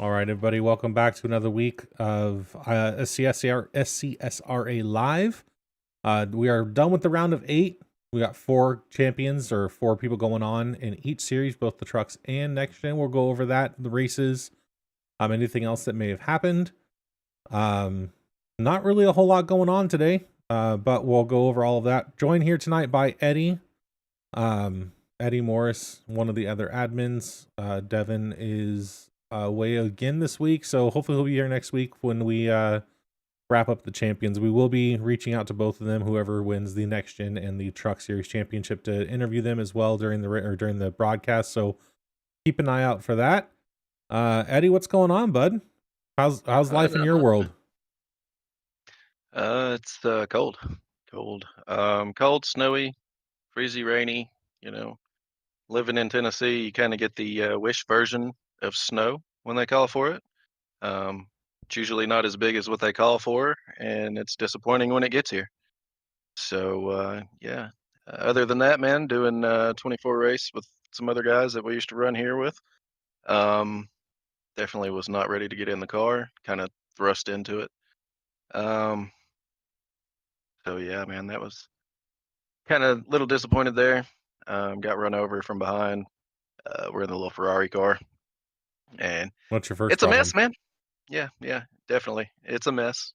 All right, everybody, welcome back to another week of SCSRA Live. We are done with the round of 8. We got 4 champions or 4 people going on in each series, both the trucks and next gen. We'll go over that, the races, anything else that may have happened. Not really a whole lot going on today, but we'll go over all of that. Joined here tonight by Eddie. Eddie Morris, one of the other admins. Devin is away again this week, so hopefully he'll be here next week when we wrap up the champions. We will be reaching out to both of them, whoever wins the next gen and the truck series championship, to interview them as well during the broadcast. So keep an eye out for that. Eddie, what's going on, bud? How's life in your world? It's cold, cold, snowy, freezy, rainy. Living in Tennessee, you kind of get the wish version of snow when they call for it. It's usually not as big as what they call for, and it's disappointing when it gets here. So yeah. Other than that, man, doing 24 race with some other guys that we used to run here with. Definitely was not ready to get in the car. Kind of thrust into it. So yeah, man, that was kind of a little disappointed there. Got run over from behind. We're in the little Ferrari car, and What's your first it's a problem? mess, man. Yeah, definitely, it's a mess.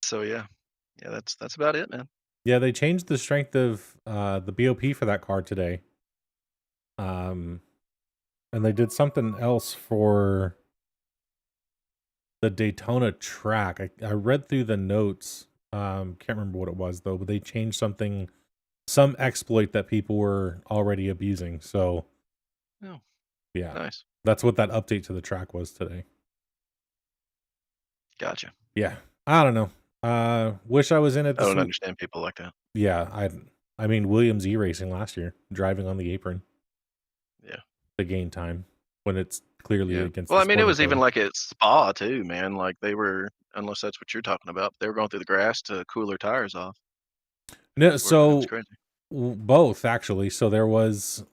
So yeah, that's about it, man. Yeah, they changed the strength of the BOP for that car today. And they did something else for the Daytona track. I read through the notes. Can't remember what it was though, but they changed some exploit that people were already abusing. So Oh, yeah, nice. that's what that update to the track was today. Gotcha. Yeah, I don't know. Wish I was in it I this don't week. understand people like that. Yeah, I mean Williams E-Racing last year, driving on the apron Yeah, to gain time when it's clearly yeah. against Well, the I mean, it sporting was even code. like at Spa too, man. Like they were, unless that's what you're talking about, they were going through the grass to cool their tires off. No, Or that's so crazy. both actually. So there was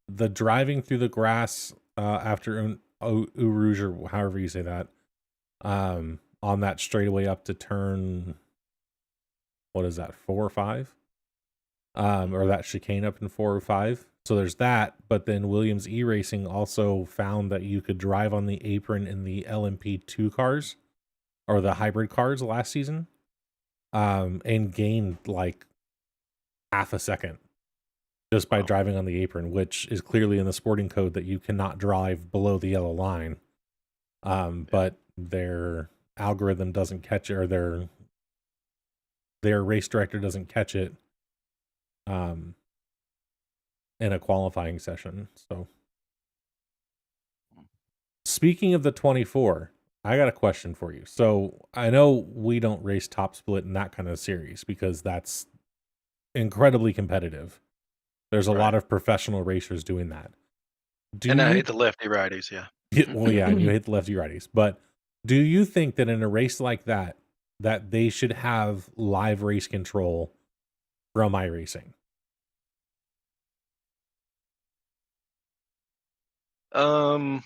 the driving through the grass after Eau Rouge, or however you say that, on that straightaway up to turn, what is that, 4 or 5? Or that chicane up in 4 or 5. So there's that, but then Williams E-Racing also found that you could drive on the apron in the LMP2 cars, or the hybrid cars last season, and gained like half a second just by Wow. driving on the apron, which is clearly in the sporting code that you cannot drive below the yellow line. But their algorithm doesn't catch it, or their race director doesn't catch it in a qualifying session. So speaking of the 24, I got a question for you. So I know we don't race top split in that kind of series because that's incredibly competitive. There's a lot Right. of professional racers doing that. Do And I you hate the lefty righties. Yeah. Well, yeah, and you hate the lefty righties. But do you think that in a race like that, that they should have live race control from iRacing? Um,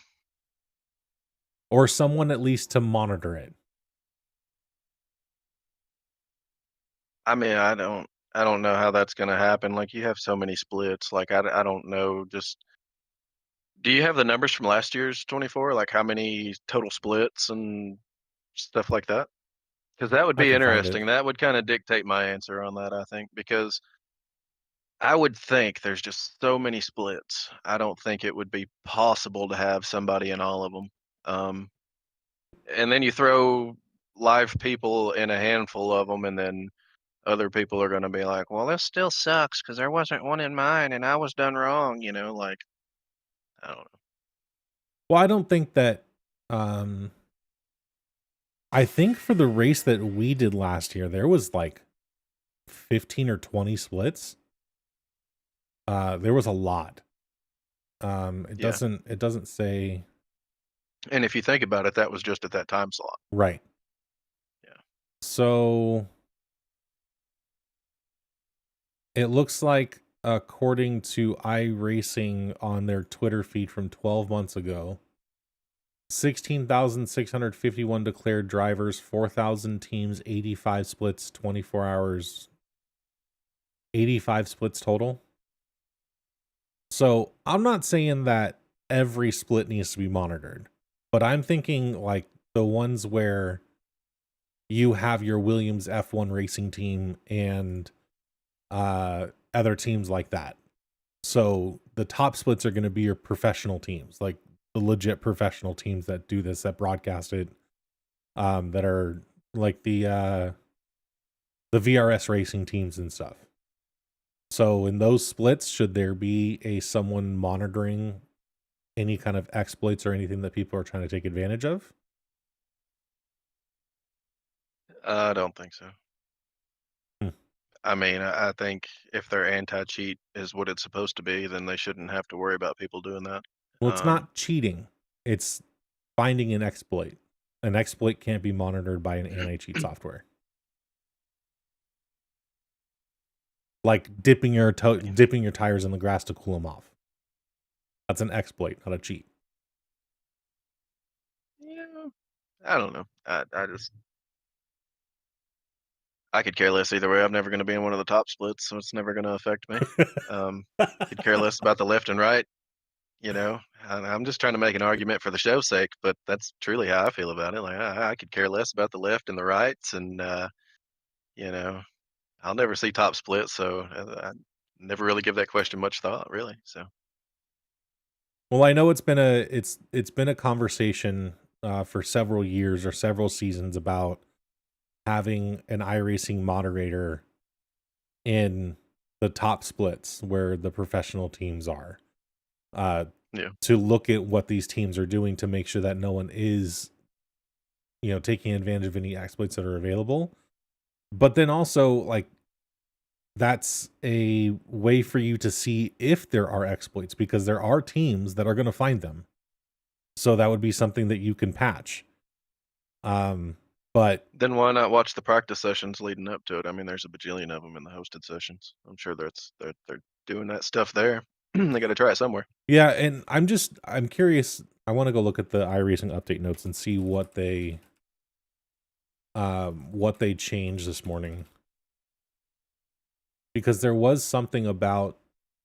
Or someone at least to monitor it? I mean, I don't know how that's gonna happen. Like you have so many splits. Like I don't know. Just do you have the numbers from last year's 24? Like how many total splits and stuff like that? Because that would I be can find it. interesting. That would kind of dictate my answer on that. I think because I would think there's just so many splits. I don't think it would be possible to have somebody in all of them. And then you throw live people in a handful of them, and then other people are gonna be like, "Well, this still sucks because there wasn't one in mine and I was done wrong," like, I don't know. Well, I don't think that. Um, I think for the race that we did last year, there was like 15 or 20 splits. There was a lot. It Yeah, doesn't say and if you think about it, that was just at that time slot. right. Yeah. So it looks like according to iRacing on their Twitter feed from 12 months ago, 16,651 declared drivers, 4,000 teams, 85 splits, 24 hours, 85 splits total. So I'm not saying that every split needs to be monitored, but I'm thinking like the ones where you have your Williams F1 racing team and other teams like that. So the top splits are going to be your professional teams, like the legit professional teams that do this, that broadcast it, that are like the VRS racing teams and stuff. So in those splits, should there be someone monitoring any kind of exploits or anything that people are trying to take advantage of? I don't think so. Hmm. I mean, I think if their anti-cheat is what it's supposed to be, then they shouldn't have to worry about people doing that. Well, it's Um, not cheating. It's finding an exploit. An exploit can't be monitored by an anti-cheat software. Like dipping your I mean, dipping your tires in the grass to cool them off. That's an exploit, not a cheat. yeah, I don't know. I could care less either way. I'm never going to be in one of the top splits, so it's never going to affect me. Um, could care less about the left and right. You know, I'm just trying to make an argument for the show's sake, but that's truly how I feel about it. Like I could care less about the left and the rights, and you know, I'll never see top split, so I never really give that question much thought, really. So Well, I know it's been a conversation for several years or several seasons about having an iRacing moderator in the top splits where the professional teams are, uh, yeah, to look at what these teams are doing to make sure that no one is, taking advantage of any exploits that are available. But then also, like, that's a way for you to see if there are exploits because there are teams that are going to find them. So that would be something that you can patch. Um, but then why not watch the practice sessions leading up to it? I mean, there's a bajillion of them in the hosted sessions. I'm sure they're doing that stuff there. They got to try it somewhere. yeah, and I'm curious. I want to go look at the iRacing update notes and see what they changed this morning, because there was something about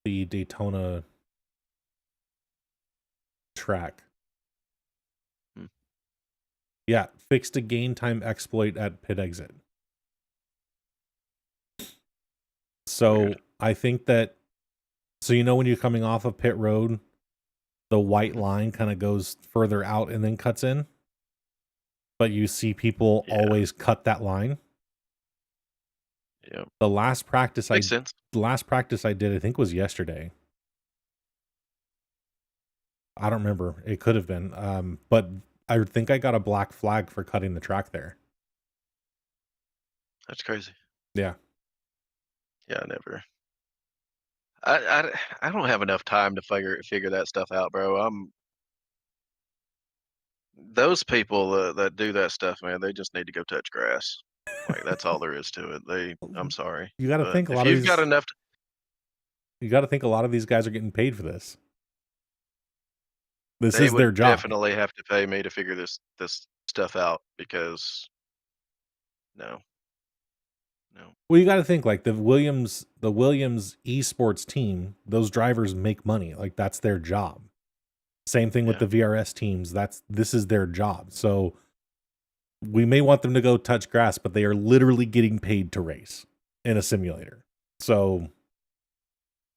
the Daytona track. Hmm, Yeah, fixed a gain time exploit at pit exit. weird. So I think that, so when you're coming off of pit road, the white Mhm. line kind of goes further out and then cuts in, but you see people Yeah, always cut that line. yeah, The last practice makes sense. I did, I think, was yesterday. I don't remember. It could have been. But I think I got a black flag for cutting the track there. That's crazy. Yeah. Yeah, I never. I don't have enough time to figure that stuff out, bro. Those people that do that stuff, man, they just need to go touch grass. Like that's all there is to it. I'm sorry, You got to but think a if lot of you've got these enough, you got to think a lot of these guys are getting paid for this. This they is their would job. definitely have to pay me to figure this stuff out because no, no, Well, you got to think like the Williams esports team, those drivers make money. Like that's their job. Same thing with yeah, the VRS teams. This is their job. So we may want them to go touch grass, but they are literally getting paid to race in a simulator. So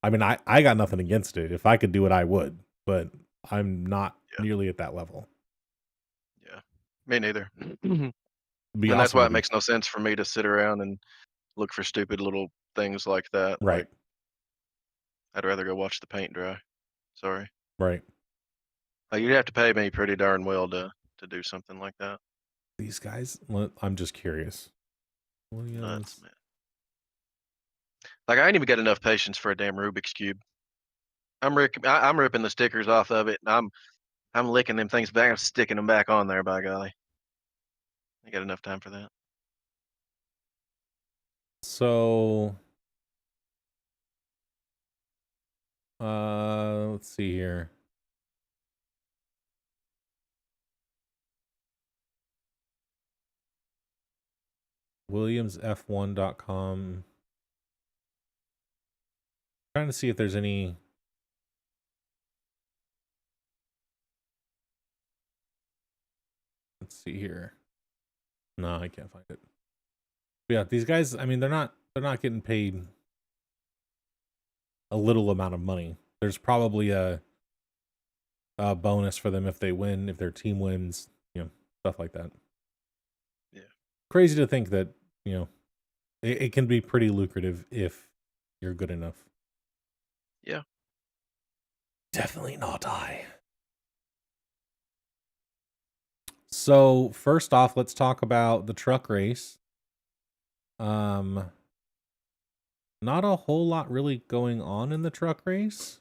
I mean, I got nothing against it. If I could do it, I would, but I'm not yeah, nearly at that level. yeah. Me neither. It'd be And that's awesome why to it be. makes no sense for me to sit around and look for stupid little things like that. Right, Like I'd rather go watch the paint dry. Sorry. right. You'd have to pay me pretty darn well to do something like that. These guys, I'm just curious. Nuts, Williams. man. Like I ain't even got enough patience for a damn Rubik's cube. I'm ripping the stickers off of it, and I'm licking them things back. I'm sticking them back on there. By golly, I got enough time for that. So Let's see here. WilliamsF1.com. Trying to see if there's any. Let's see here. No, I can't find it. But yeah, these guys, I mean, they're not getting paid a little amount of money. There's probably a bonus for them if they win, if their team wins, stuff like that. Yeah. Crazy to think that, it can be pretty lucrative if you're good enough. Yeah. Definitely not I. So first off, let's talk about the truck race. Not a whole lot really going on in the truck race.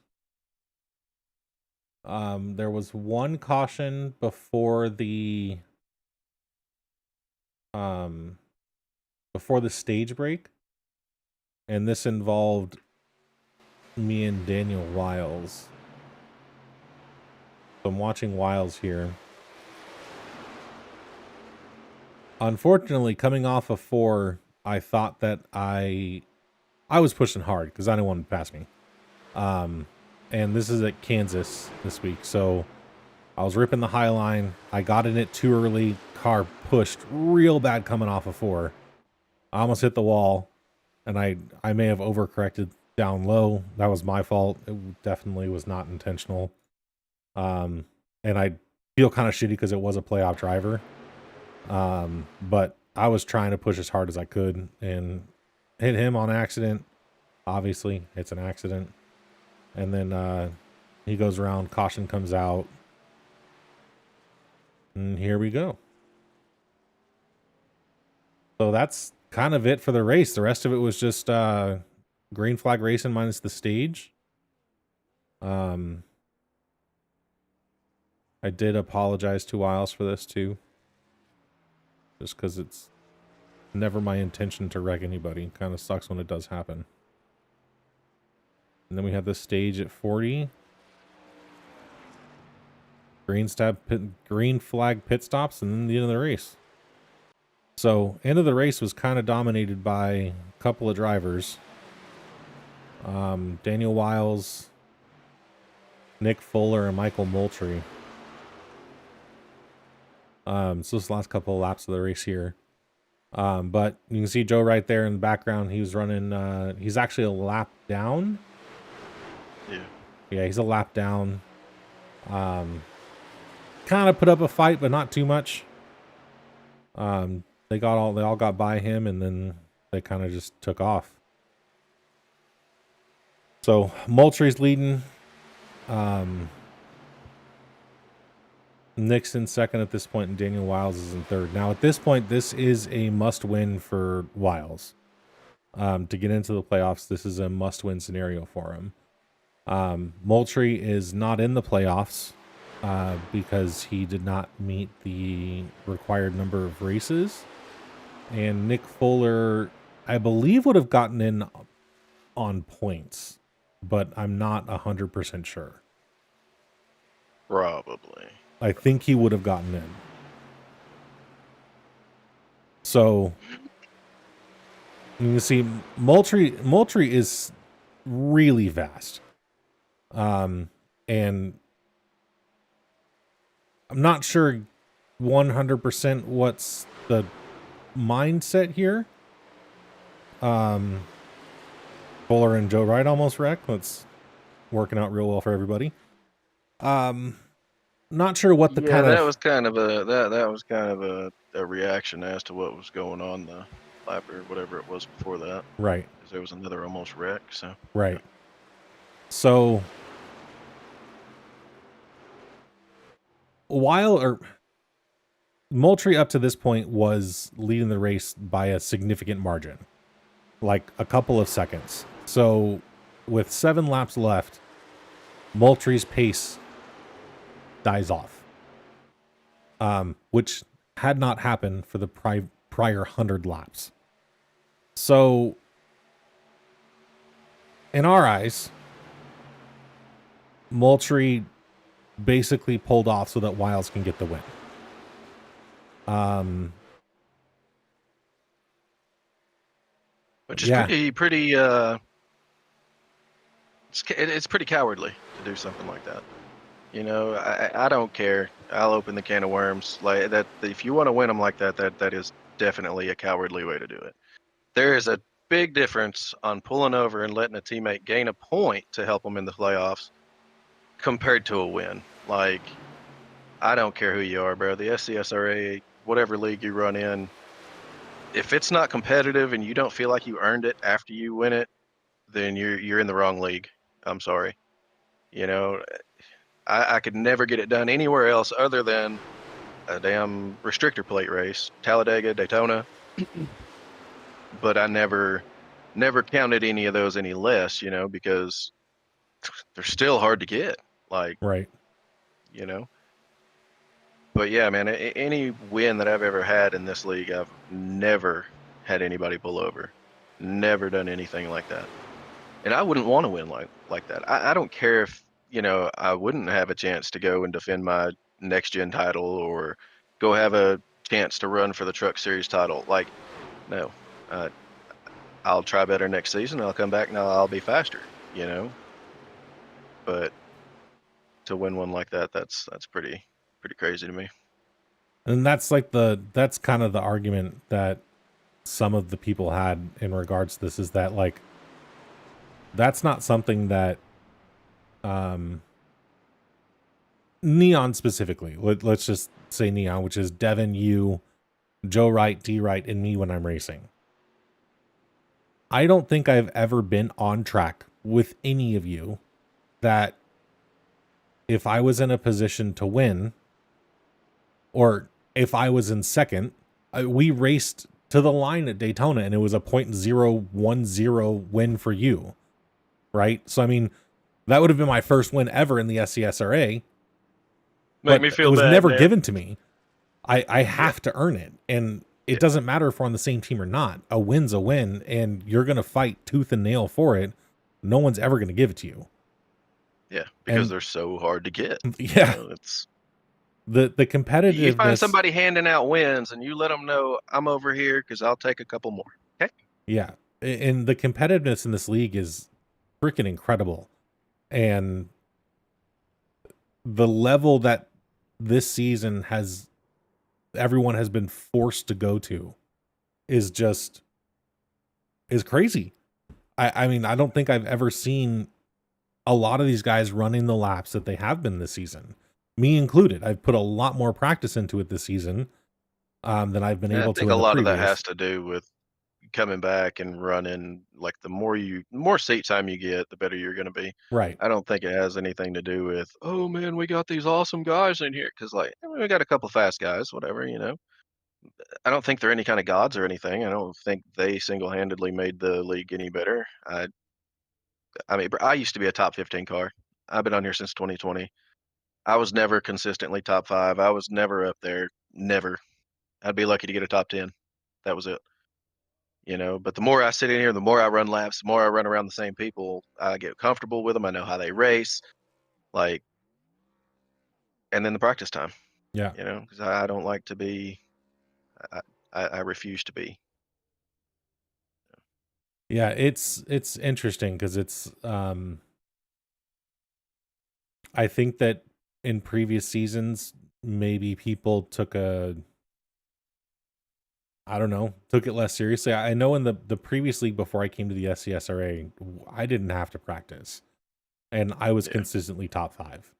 There was one caution before the stage break, and this involved me and Daniel Wiles. So I'm watching Wiles here. Unfortunately, coming off of 4, I thought that I was pushing hard because I didn't want him to pass me. And this is at Kansas this week, so I was ripping the high line. I got in it too early. Car pushed real bad coming off of 4. I almost hit the wall, and I may have overcorrected down low. That was my fault. It definitely was not intentional. And I feel kind of shitty because it was a playoff driver. But I was trying to push as hard as I could and hit him on accident. Obviously, it's an accident. And then he goes around, caution comes out. And here we go. So that's kind of it for the race. The rest of it was just green flag racing minus the stage. I did apologize to Wiles for this too. Just because it's never my intention to wreck anybody. Kind of sucks when it does happen. And then we have this stage at 40. Green flag pit stops, and then the end of the race. So, end of the race was kind of dominated by a couple of drivers. Daniel Wiles, Nick Fuller, and Michael Moultrie. So this last couple of laps of the race here. But you can see Joe right there in the background. He was running, he's actually a lap down. Yeah, he's a lap down. Kind of put up a fight, but not too much. They all got by him, and then they kind of just took off. So Moultrie's leading. Nick's in second at this point, and Daniel Wiles is in third. Now, at this point, this is a must-win for Wiles. To get into the playoffs, this is a must-win scenario for him. Moultrie is not in the playoffs because he did not meet the required number of races. And Nick Fuller, I believe, would have gotten in on points, but I'm not 100% sure. Probably. I think he would have gotten in. So you can see Moultrie is really fast. And I'm not sure 100% what's the mindset here. Fuller and Joe Wright almost wrecked. That's working out real well for everybody. Not sure what the kind of that was kind of a reaction as to what was going on the lap or whatever it was before that. Right. Because there was another almost wreck. So right. So Moultrie up to this point was leading the race by a significant margin, like a couple of seconds. So with 7 laps left, Moultrie's pace dies off, which had not happened for the prior 100 laps. So in our eyes, Moultrie basically pulled off so that Wiles can get the win. Which is Yeah, it's pretty cowardly to do something like that. I don't care. I'll open the can of worms like that. If you want to win them like that, that is definitely a cowardly way to do it. There is a big difference on pulling over and letting a teammate gain a point to help them in the playoffs compared to a win. Like, I don't care who you are, bro. The SCSRA, whatever league you run in, if it's not competitive and you don't feel like you earned it after you win it, then you're in the wrong league. I'm sorry. You know, I could never get it done anywhere else other than a damn restrictor plate race, Talladega, Daytona. But I never counted any of those any less, because they're still hard to get. Like, right. you know. But yeah, man, any win that I've ever had in this league, I've never had anybody pull over. Never done anything like that. And I wouldn't want to win like that. I don't care if, I wouldn't have a chance to go and defend my next gen title or go have a chance to run for the Truck Series title. Like, no. I'll try better next season. I'll come back and I'll be faster. But to win one like that, that's pretty crazy to me. And that's kind of the argument that some of the people had in regards to this, is that like that's not something that Neon specifically, let's just say Neon, which is Devin, you, Joe Wright, D Wright, and me when I'm racing. I don't think I've ever been on track with any of you that if I was in a position to win, or if I was in second, we raced to the line at Daytona and it was a .010 win for you, right? So, I mean, that would have been my first win ever in the SCSRA, Make but me it feel was bad, never man. given to me. I have to earn it. And it Yeah. doesn't matter if we're on the same team or not. A win's a win, and you're going to fight tooth and nail for it. No one's ever going to give it to you. Yeah, because And they're so hard to get. yeah, It's the you find competitiveness, somebody handing out wins and you let them know I'm over here because I'll take a couple more. Okay. yeah, and the competitiveness in this league is freaking incredible. And the level that this season has, everyone has been forced to go to, is crazy. I mean, I don't think I've ever seen a lot of these guys running the laps that they have been this season, me included. I've put a lot more practice into it this season than I've been And I able think to a in the lot of that previous. has to do with coming back and running. Like the more seat time you get, the better you're going to be. Right. I don't think it has anything to do with, oh man, we got these awesome guys in here. Because like we got a couple fast guys, whatever. I don't think they're any kind of gods or anything. I don't think they single-handedly made the league any better. I mean, I used to be a top 15 car. I've been on here since 2020. I was never consistently top 5. I was never up there. Never. I'd be lucky to get a top 10. That was it. But the more I sit in here, the more I run laps, the more I run around the same people, I get comfortable with them. I know how they race. Like, and then the practice time, Yeah. because I don't like to be, I, I refuse to be. Yeah. It's interesting because it's, I think that in previous seasons, maybe people took I don't know, took it less seriously. I know in the previous league before I came to the SCSRA, I didn't have to practice, and I was Yeah. consistently top 5.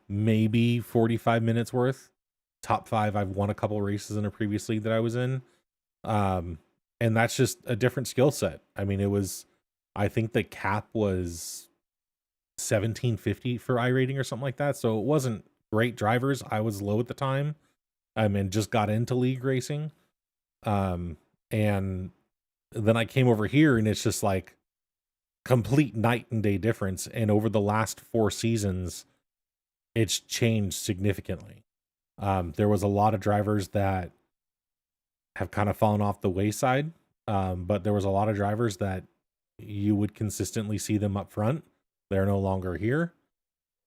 Maybe 45 minutes worth. Top 5. I've won a couple races in a previous league that I was in. Um, and that's just a different skill set. I mean, I think the cap was 1750 for iRating or something like that. So it wasn't great drivers. I was low at the time. And just got into league racing. And then I came over here and it's just like complete night and day difference. And over the last 4 seasons, it's changed significantly. There was a lot of drivers that have kind of fallen off the wayside. But there was a lot of drivers that you would consistently see them up front. They're no longer here.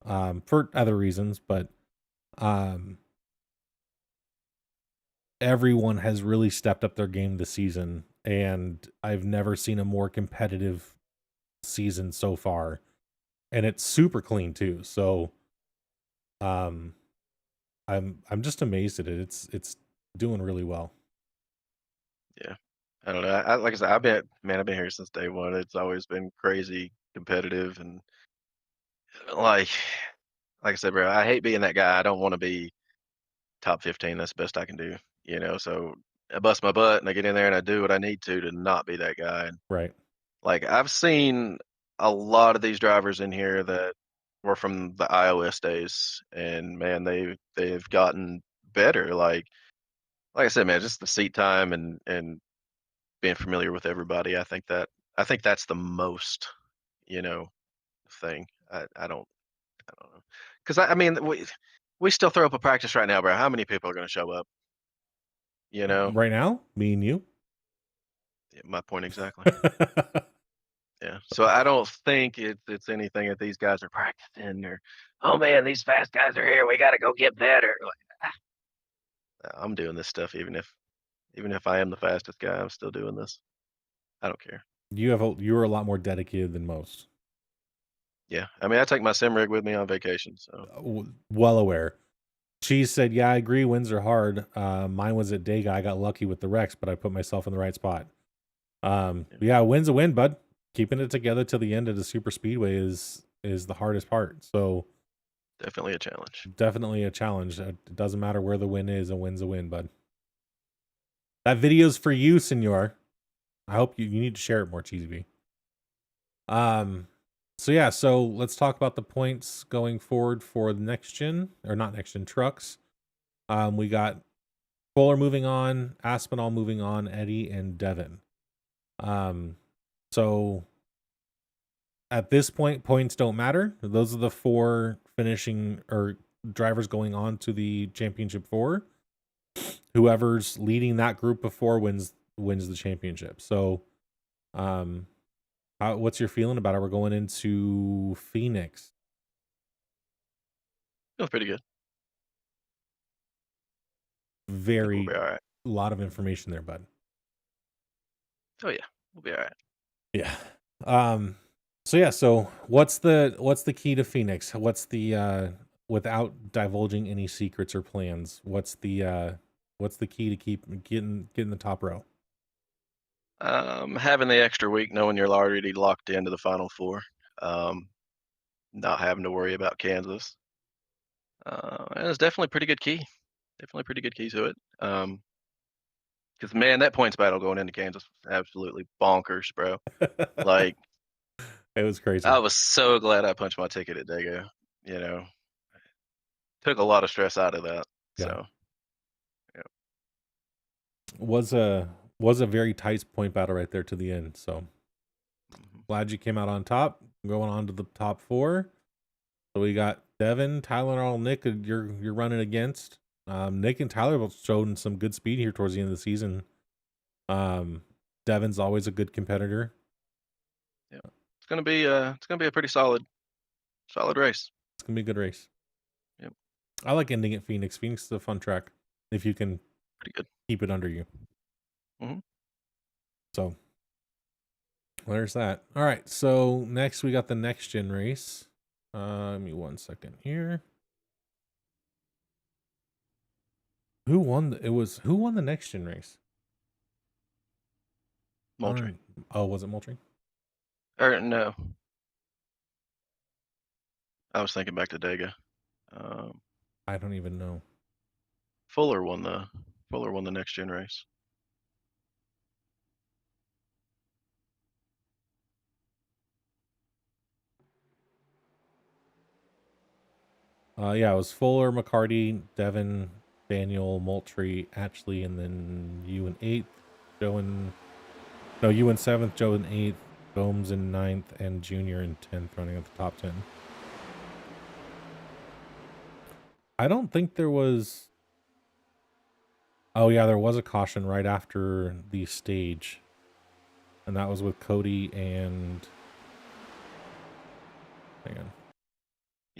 for other reasons, but um, everyone has really stepped up their game this season, and I've never seen a more competitive season so far, and it's super clean too. So, um, I'm just amazed at it. It's doing really well. Yeah. I don't know. Like I said, I've been here since day one. It's always been crazy competitive and like like I said, bro, I hate being that guy. I don't want to be top 15. That's the best I can do, So I bust my butt and I get in there and I do what I need to not be that guy. And Right. like I've seen a lot of these drivers in here that were from the iOS days, and man, they've gotten better. Like I said, man, just the seat time and being familiar with everybody. I think that's the most, you know, thing. I don't know, because I mean we still throw up a practice right now, bro. How many people are going to show up? You know, Right now, me and you. Yeah, my point exactly. Yeah. So I don't think it's anything that these guys are practicing or, oh man, these fast guys are here. We got to go get better. I'm doing this stuff even if I am the fastest guy, I'm still doing this. I don't care. You're a lot more dedicated than most. Yeah. I mean, I take my sim rig with me on vacation, so Well aware. She said, "Yeah, I agree. Wins are hard. Mine was at Dega. I got lucky with the Rex, but I put myself in the right spot. yeah, Yeah, a win's a win, bud. Keeping it together till the end of the super speedway is the hardest part. So definitely a challenge. definitely a challenge. It doesn't matter where the win is. A win's a win, bud. That video's for you, senor. I hope you need to share it more, Cheesy V. So yeah, so let's talk about the points going forward for the next gen, or not next gen trucks. We got Fuller moving on, Aspinall moving on, Eddie and Devin. So at this point, points don't matter. Those are the four finishing or drivers going on to the championship four. Whoever's leading that group before wins the championship. So, what's your feeling about it? We're going into Phoenix. Feels pretty good. I think we'll Very be all right. lot of information there, bud. Oh yeah, we'll be all right. Yeah. Um. So yeah. So what's the key to Phoenix? What's the without divulging any secrets or plans? What's the key to keep getting the top row? Having the extra week, knowing you're already locked into the final four, um, not having to worry about Kansas, and it's definitely a pretty good key. Definitely a pretty good key to it. Because man, that points battle going into Kansas was absolutely bonkers, bro. Like It was crazy. I was so glad I punched my ticket at Dago. You know, took a lot of stress out of that. Yeah. So yeah, Was a very tight point battle right there to the end. So mhm. glad you came out on top. Going on to the top four. So we got Devin, Tyler, and all Nick. You're running against. Nick and Tyler both showed some good speed here towards the end of the season. Devin's always a good competitor. Yeah. It's gonna be a pretty solid race. It's gonna be a good race. Yep, I like ending at Phoenix. Phoenix is a fun track if you can pretty good. keep it under you. Hmm. So there's that. All right. So next we got the next gen race. Give me 1 second here. Who won? Who won the next gen race? I don't Moultrie. even, oh, was it Moultrie? Or no, I was thinking back to Dago. Um, I don't even know. Fuller won the next gen race. Yeah, it was Fuller, McCarty, Devin, Daniel, Moultrie, Ashley, and then you in eighth, Joe in no, you in seventh, Joe in eighth, Gomes in ninth, and Junior in 10th, running at the top 10. I don't think there was. Oh yeah, there was a caution right after the stage, and that was with Cody and. Hang on.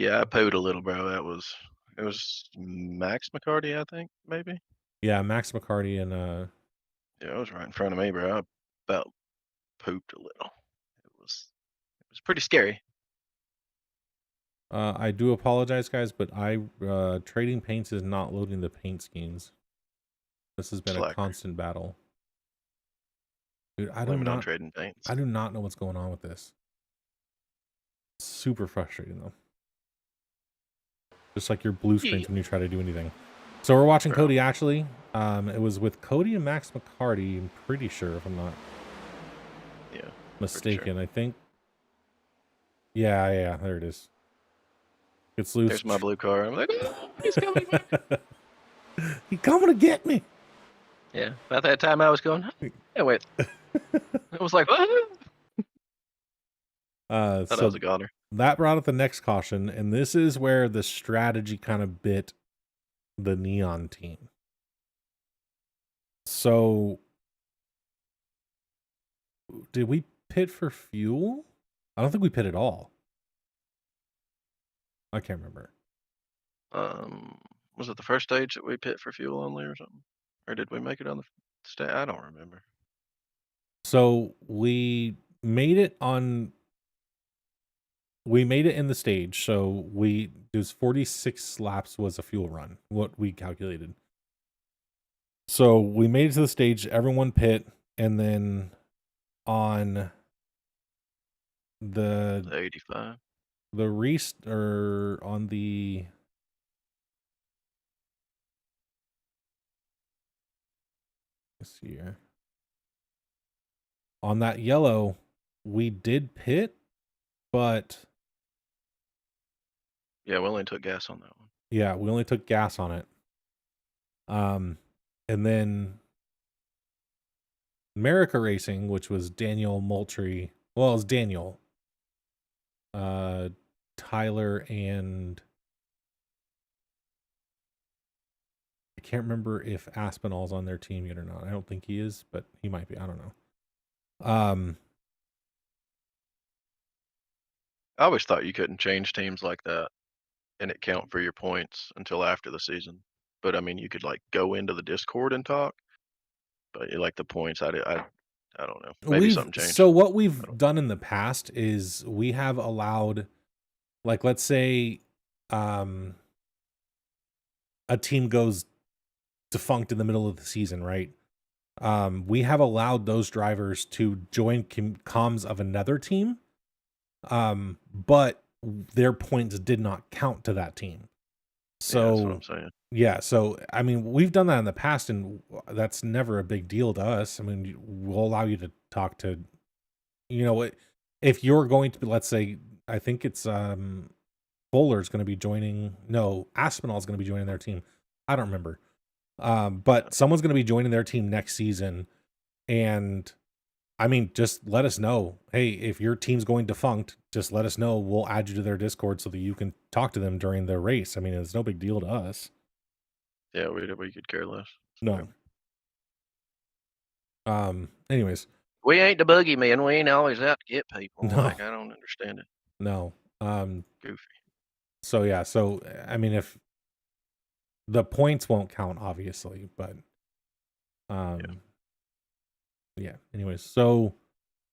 Yeah, I pooed a little, bro. It was Max McCarty, I think, maybe. Yeah, Max McCarty and Yeah, it was right in front of me, bro. I about pooped a little. It was pretty scary. I do apologize, guys, but trading paints is not loading the paint schemes. This has been a Slacker. constant battle. Dude, Blame it on trading paints. I do not know what's going on with this. Super frustrating though. Just like your blue Yeah, screens when you try to do anything. So we're watching bro. Cody actually. It was with Cody and Max McCarty, I'm pretty sure if I'm not Yeah, pretty sure. mistaken. I think. Yeah, there it is. Gets loose. There's my blue car. I'm like, oh, he's coming back. He coming to get me. Yeah, about that time I was going, hey, wait. I was like, what? Thought I was So a goner. that brought up the next caution, and this is where the strategy kind of bit the Neon team. So did we pit for fuel? I don't think we pit at all. I can't remember. Was it the first stage that we pit for fuel only or something? Or did we make it on the stage? I don't remember. So we made it in the stage. So there's 46 laps was a fuel run, what we calculated. So we made it to the stage, everyone pit, and then on the 85. or on the let's see here. On that yellow, we did pit, but Yeah, we only took gas on that one. yeah, we only took gas on it. And then America Racing, which was Daniel Moultrie. Well, it was Daniel, Tyler, and I can't remember if Aspinall's on their team yet or not. I don't think he is, but he might be. I don't know. I always thought you couldn't change teams like that and it count for your points until after the season. But I mean, you could like go into the Discord and talk, but like the points, I don't know. Maybe something changed. What I we've don't. done in the past is we have allowed, like, let's say, a team goes defunct in the middle of the season, right? We have allowed those drivers to join comms of another team, but their points did not count to that team. Yeah, that's what So I'm saying. yeah, so I mean, we've done that in the past, and that's never a big deal to us. I mean, we'll allow you to talk to, if you're going to be, let's say, I think it's Bowler's going to be joining. No, Aspinall's going to be joining their team. I don't remember. But someone's going to be joining their team next season, and I mean, just let us know. Hey, if your team's going defunct, just let us know. We'll add you to their Discord so that you can talk to them during the race. I mean, it's no big deal to us. Yeah, we could care less. No. Anyways. We ain't the boogeyman. We ain't always out to get people. No. Like, I don't understand it. No. Goofy. So yeah, so I mean, if the points won't count, obviously, but yeah. Anyways, so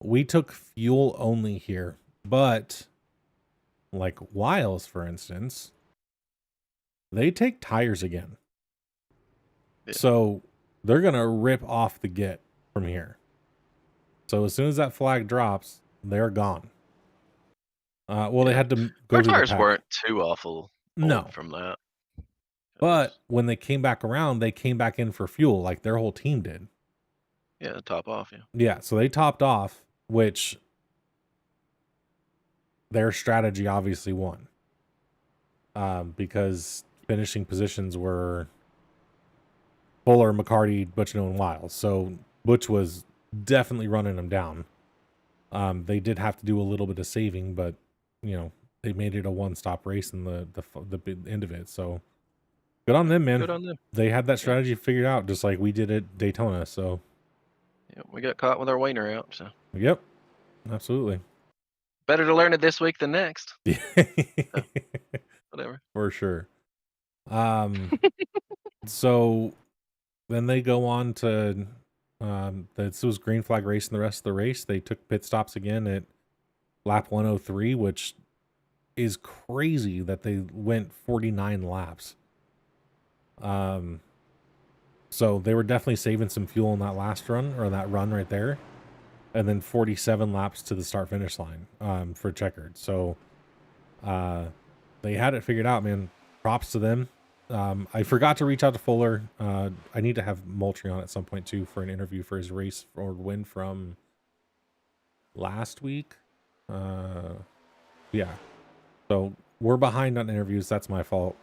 we took fuel only here, but like Wiles, for instance, they take tires again. Yeah. So they're gonna rip off the get from here. So as soon as that flag drops, they're gone. Well, they had to go Our through the tires pack. weren't too awful No. old from that. But when they came back around, they came back in for fuel, like their whole team did. Yeah, top off, yeah. Yeah, so they topped off, which their strategy obviously won. Because finishing positions were Bowler, McCarty, Butch, and Wiles. So Butch was definitely running them down. They did have to do a little bit of saving, but they made it a one-stop race in the end of it. So good on them, man. Good on them. They had that strategy figured out, just like we did at Daytona. So yeah, we got caught with our wiener out. So yep, absolutely. Better to learn it this week than next. for sure. So then they go on to this was green flag race in the rest of the race. They took pit stops again at lap 103, which is crazy that they went 49 laps. So they were definitely saving some fuel in that last run, or that run right there. And then 47 laps to the start finish line for checkered. So they had it figured out, man. Props to them. I forgot to reach out to Fuller. I need to have Moultrie on at some point too for an interview for his race or win from last week. Yeah. So we're behind on interviews. That's my fault.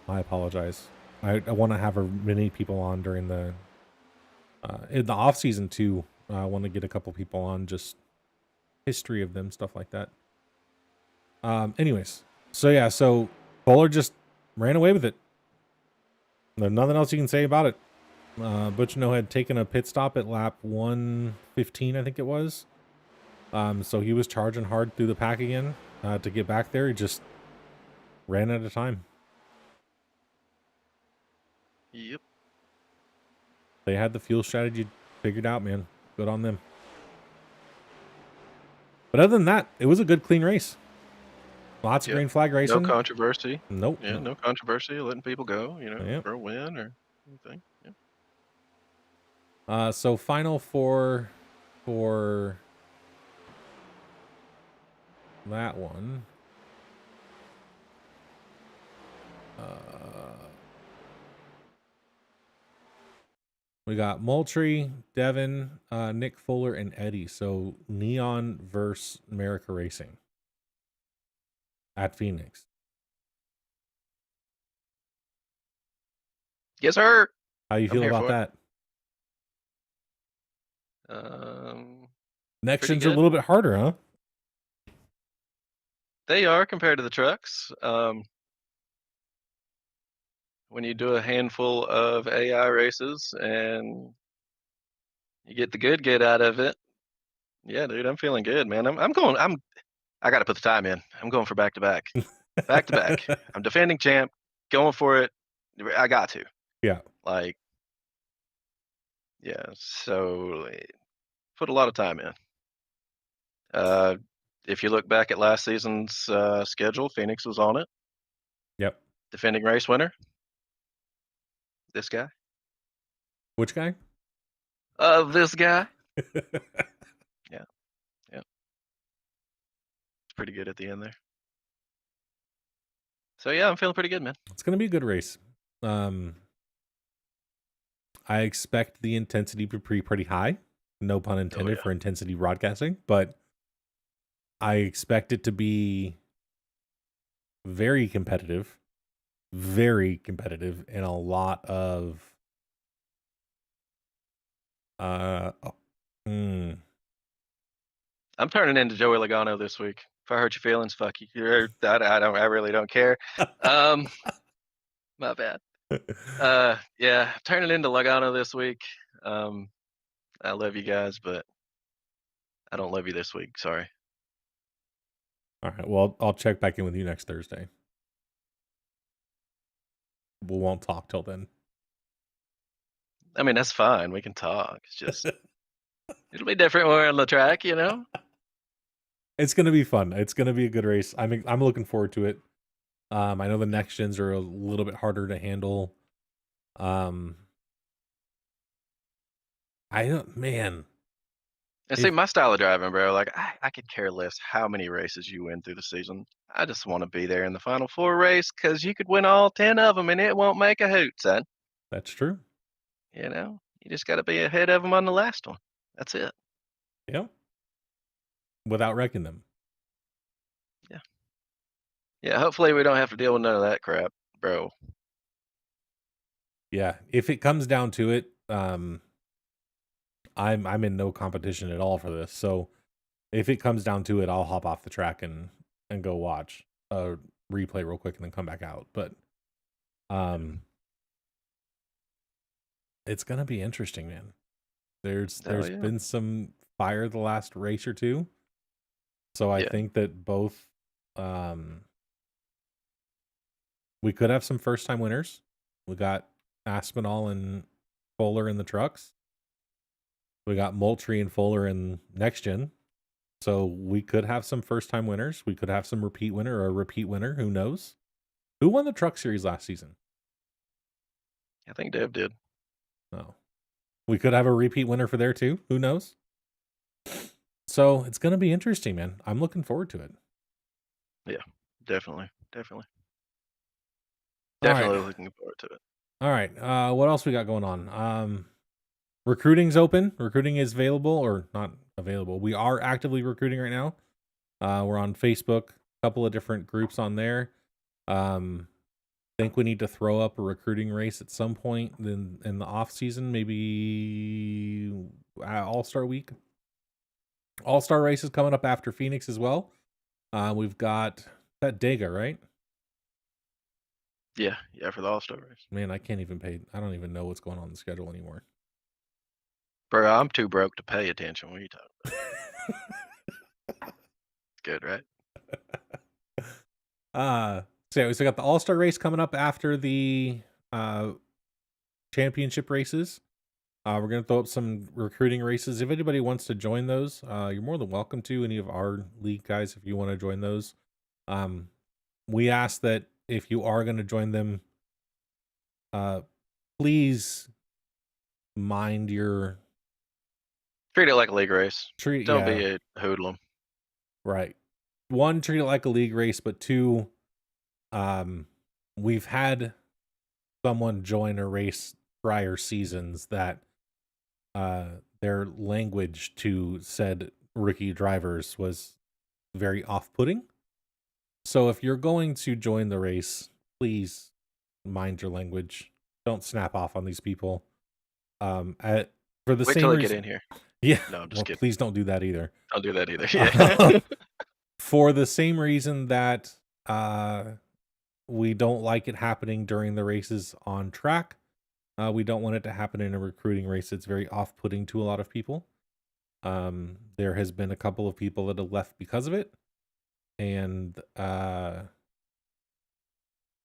I apologize. I want to have many people on during the in the off season too. I want to get a couple people on, just history of them, stuff like that. Anyways, so yeah, so Bowler just ran away with it. There's nothing else you can say about it. Butchino had taken a pit stop at lap 115, I think it was. So he was charging hard through the pack again to get back there. He just ran out of time. Yep. They had the fuel strategy figured out, man. Good on them. But other than that, it was a good, clean race. Lots of green flag racing. No controversy. Nope. Yeah, no controversy. Letting people go, Yep. for a win or anything. So final four for that one. We got Moultrie, Devin, Nick Fuller, and Eddie. So Neon versus America Racing at Phoenix. Yes, sir. How you feel about that? Next gens are a little bit harder, huh? They are compared to the trucks. When you do a handful of AI races and you get the good get out of it, yeah, dude, I'm feeling good, man. I got to put the time in. I'm going for back to back, back to back. I'm defending champ, going for it. I got to. Yeah. Yeah. So put a lot of time in. If you look back at last season's schedule, Phoenix was on it. Yep. Defending race winner. This guy. Which guy? This guy. Yeah. It's pretty good at the end there. So yeah, I'm feeling pretty good, man. It's gonna be a good race. I expect the intensity to be pretty high. No pun intended for intensity broadcasting, but I expect it to be very competitive, and a lot of I'm turning into Joey Logano this week. If I hurt your feelings, fuck you. I really don't care. My bad. Yeah, turning into Logano this week. I love you guys, but I don't love you this week. Sorry. All right. Well, I'll check back in with you next Thursday. We won't talk till then. I mean, that's fine. We can talk. It's just it'll be different when we're on the track, It's gonna be fun. It's gonna be a good race. I'm looking forward to it. I know the next gens are a little bit harder to handle. I don't, man. And see, my style of driving, bro, like I could care less how many races you win through the season. I just want to be there in the final four race because you could win all 10 of them and it won't make a hoot, son. That's true. You just got to be ahead of them on the last one. That's it. Yeah. Without wrecking them. Yeah. Yeah. Hopefully we don't have to deal with none of that crap, bro. Yeah. If it comes down to it, I'm in no competition at all for this. So if it comes down to it, I'll hop off the track and go watch a replay real quick and then come back out. But it's gonna be interesting, man. There's been some fire the last race or two. So I think that both we We could have some first time winners. We got Aspinall and Fuller in the trucks. We got Moultrie and Fuller in next gen. So we could have some first time winners. We could have some repeat winner or a repeat winner. Who knows? Who won the truck series last season? I think Dev did. Oh, we could have a repeat winner for there too. Who knows? So it's going to be interesting, man. I'm looking forward to it. Yeah, definitely. Definitely. All right. Definitely looking forward to it. All right. What else we got going on? Recruiting's open. Recruiting is available or not available. We are actively recruiting right now. We're on Facebook, a couple of different groups on there. Think we need to throw up a recruiting race at some point in the off season, maybe All-Star week. All-Star race is coming up after Phoenix as well. We've got that Dega, right? Yeah, for the All-Star race. Man, I can't even pay. I don't even know what's going on in the schedule anymore. Bro, I'm too broke to pay attention. What are you talking about? Good, right? So we got the All-Star race coming up after the championship races. We're going to throw up some recruiting races. If anybody wants to join those, you're more than welcome to. Any of our league guys, if you want to join those. We ask that if you are going to join them, please mind your... Treat it like a league race. Don't yeah. be a hoodlum. Right. One, treat it like a league race, but two, we've had someone join a race prior seasons that their language to said rookie drivers was very off-putting. So if you're going to join the race, please mind your language. Don't snap off on these people. For the Wait same till I reason, get in here. yeah. No, I'm just kidding. Please don't do that either. I'll do that either. Yeah. For the same reason that we don't like it happening during the races on track. We don't want it to happen in a recruiting race. It's very off-putting to a lot of people. There has been a couple of people that have left because of it. And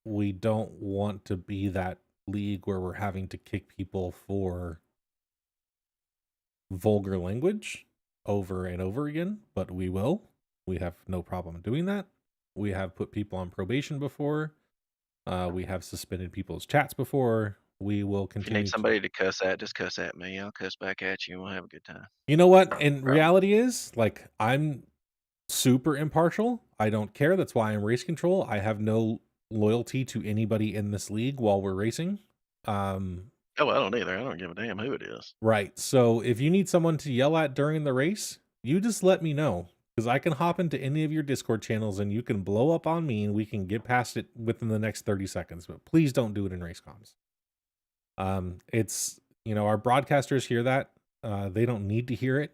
we don't want to be that league where we're having to kick people for vulgar language over and over again, but we will. We have no problem doing that. We have put people on probation before. We have suspended people's chats before. We will If you continue. need somebody to cuss at, just cuss at me. I'll cuss back at you and we'll have a good time. You know what? And reality is, like, I'm super impartial. I don't care. That's why I'm race control. I have no loyalty to anybody in this league while we're racing. Oh, I don't either. I don't give a damn who it is. Right. So if you need someone to yell at during the race, you just let me know. Because I can hop into any of your Discord channels and you can blow up on me and we can get past it within the next 30 seconds. But please don't do it in race comms. It's, our broadcasters hear that. They don't need to hear it.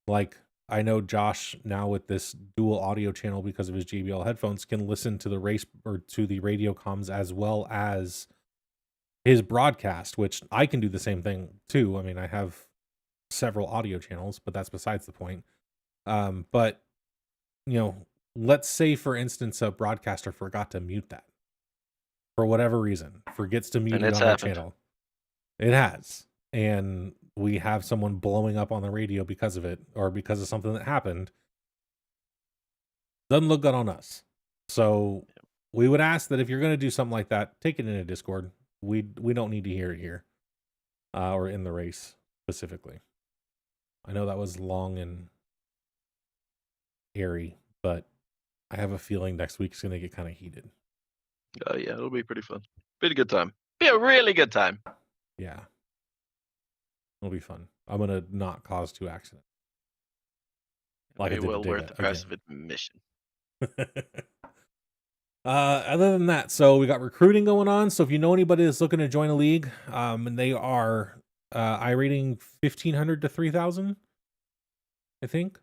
Like, I know Josh now with this dual audio channel because of his JBL headphones can listen to the race or to the radio comms as well as his broadcast, which I can do the same thing too. I mean, I have several audio channels, but that's besides the point. But let's say for instance, a broadcaster forgot to mute that for whatever reason, forgets to mute it on their channel. It has. And we have someone blowing up on the radio because of it or because of something that happened. Doesn't look good on us. So we would ask that if you're going to do something like that, take it in a Discord. We don't need to hear it here or in the race specifically. I know that was long and airy, but I have a feeling next week's going to get kind of heated. Oh, yeah, it'll be pretty fun. Be a good time. Be a really good time. Yeah. It'll be fun. I'm going to not cause 2 accidents. Like it well worth the price of admission. Other than that, so we got recruiting going on. So if you know anybody that's looking to join a league, and they are I-rating 1,500 to 3,000, I think.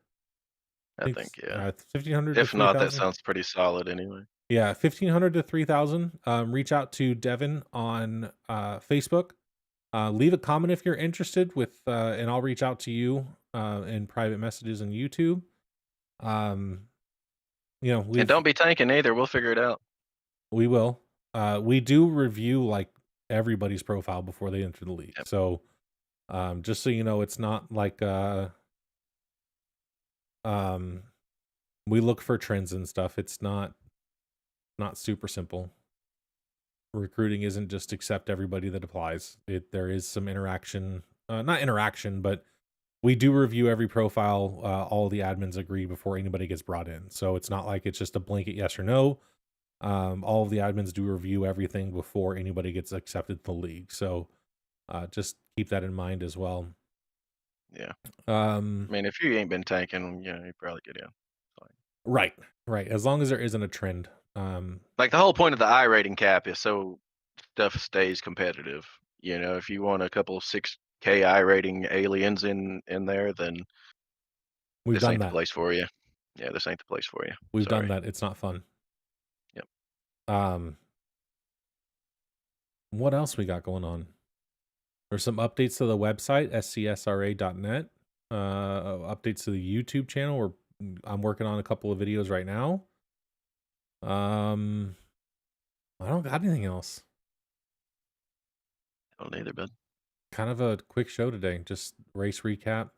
I think yeah. 1,500 if to 3,000. Not, that sounds pretty solid anyway. Yeah, 1,500 to 3,000. Reach out to Devin on Facebook. Leave a comment if you're interested with, and I'll reach out to you in private messages on YouTube. And don't be tanking either. We'll figure it out. We will. We do review like everybody's profile before they enter the league. Yep. So, just so you know, it's not like um, we look for trends and stuff. It's not super simple. Recruiting isn't just accept everybody that applies. There is some interaction, not interaction, but we do review every profile. All the admins agree before anybody gets brought in. So it's not like it's just a blanket yes or no. All of the admins do review everything before anybody gets accepted to the league. So just keep that in mind as well. Yeah. Um, I mean, if you ain't been tanking, you probably get in. Fine. right, right. As long as there isn't a trend. Like the whole point of the I rating cap is so stuff stays competitive. If you want a couple of 6K I rating aliens in there, then We've this done ain't the that. place for you. Yeah, this ain't the place for you. We've done Sorry. that. It's not fun. Yep. Um, what else we got going on? There's some updates to the website, SCSRA.net. Updates to the YouTube channel. I'm working on a couple of videos right now. I don't got anything else. I don't either, bud. Kind of a quick show today. Just race recap.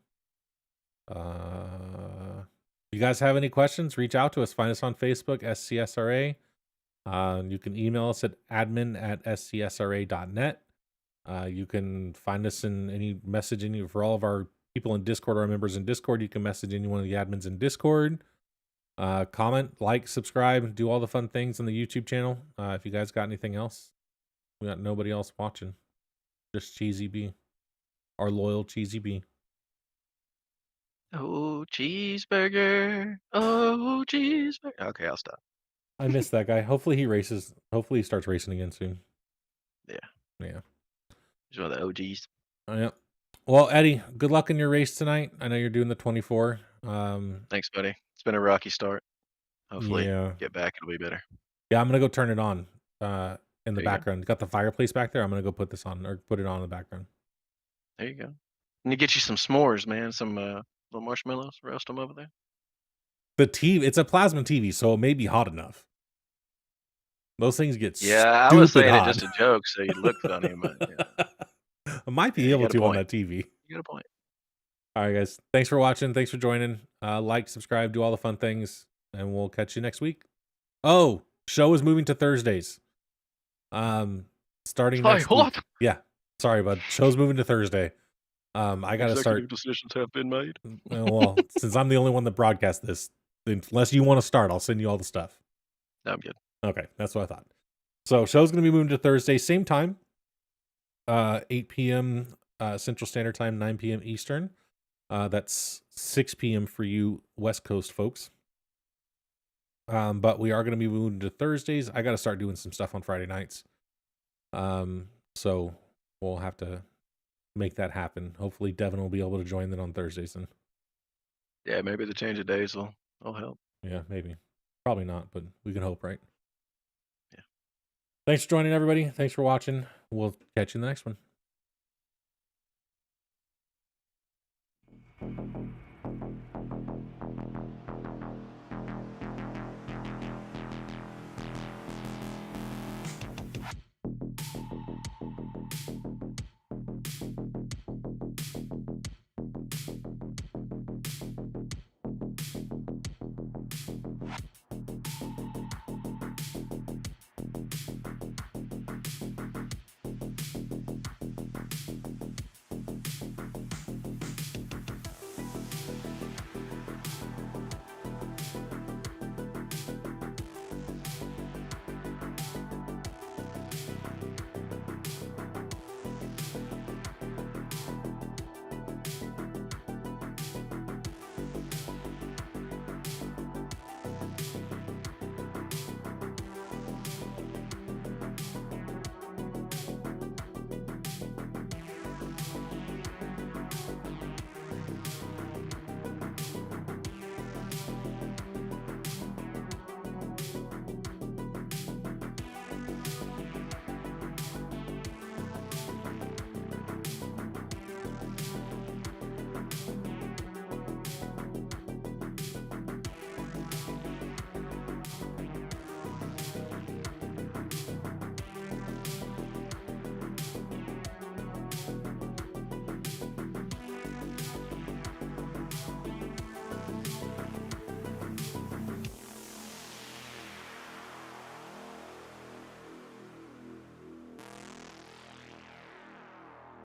You guys have any questions? Reach out to us. Find us on Facebook, SCSRA. You can email us at admin@scsra.net. You can find us in any messaging for all of our people in Discord, our members in Discord. You can message any one of the admins in Discord. Comment, like, subscribe, do all the fun things on the YouTube channel. If you guys got anything else, we got nobody else watching. Just Cheesy B, our loyal Cheesy B. Oh, cheeseburger. Oh, cheeseburger. Okay, I'll stop. I miss that guy. Hopefully he races. Hopefully he starts racing again soon. Yeah. Yeah. He's one of the OGs. Yeah. Well, Eddie, good luck in your race tonight. I know you're doing the 24. Thanks, buddy. It's been a rocky start. Hopefully, Yeah. get back, it'll be better. Yeah, I'm gonna go turn it on. In the There you go. background. Got the fireplace back there. I'm gonna go put this on or put it on in the background. There you go. And you get you some s'mores, man. Some little marshmallows. Roast them over there. The TV, it's a plasma TV, so it may be hot enough. Those things get Yeah, I was stupid saying it hot. just a joke, so you'd look funny, but I might yeah, be you able got a to on point. that TV. You got a point. All right, guys. Thanks for watching. Thanks for joining. Like, subscribe, do all the fun things, and we'll catch you next week. Oh, show is moving to Thursdays. Starting Hi, next what? week. Yeah. Sorry, bud. Show's moving to Thursday. I gotta start. Decisions have been made. Well, since I'm the only one that broadcasts this, unless you want to start, I'll send you all the stuff. No, I'm good. Okay, that's what I thought. So show's gonna be moving to Thursday, same time. 8 p.m. Central Standard Time, 9 p.m. Eastern. That's 6 p.m. for you West Coast folks. But we are gonna be moving to Thursdays. I gotta start doing some stuff on Friday nights. So we'll have to make that happen. Hopefully Devin will be able to join then on Thursdays and Yeah, maybe the change of days will help. yeah, maybe. Probably not, but we can hope, right? Yeah. Thanks for joining, everybody. Thanks for watching. We'll catch you in the next one.